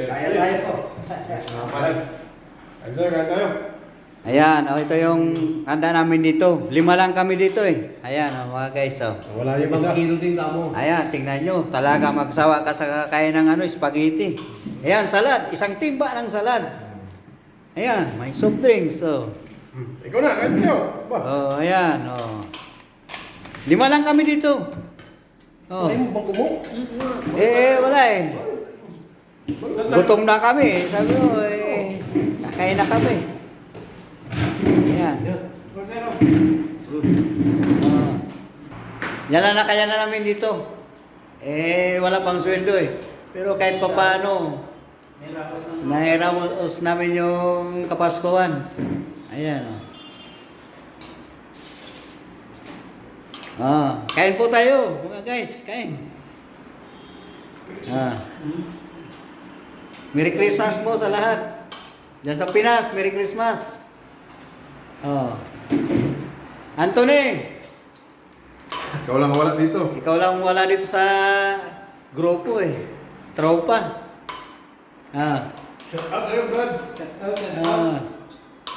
Kaya tayo po. Kaya tayo. Ayan, oh, ito yung handa namin dito. 5 lang kami dito eh. Ayan, oh, mga guys. Oh. Wala yung isa. Kilo din kamo. Ayan, tingnan nyo. Talaga magsawa ka sa kakain ng spaghetti. Ayan, salad. Isang timba ng salad. Ayan, may soft drinks. Oh, Ikaw na, kahit ikaw. Ba? oh ayan. Oh. 5 lang kami dito. Oh. Ay mo bang kumo? Wala eh. Gutom na kami. Sabi ko, kakain na kami. Ayan. Oh. Yan na kaya na namin dito. Wala pang sweldo eh. Pero kahit pa paano, nahiramos namin yung Kapaskuhan. Ayan o. Kain po tayo, mga guys. Kain. Merry Christmas po sa lahat. Diyan sa Pinas, Merry Christmas. Anthony, Ikaw lang wala dito. ikaw lang wala dito sa grupo eh. Sa tropa. Shout out sa'yo, Brad.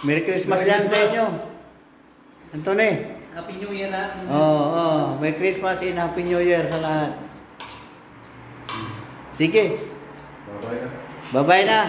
Merry Christmas Merry yan sa Christmas. inyo. Anthony. Happy New Year na. Merry Christmas and Happy New Year sa lahat. Sige. Bye-bye na. Bye-bye na.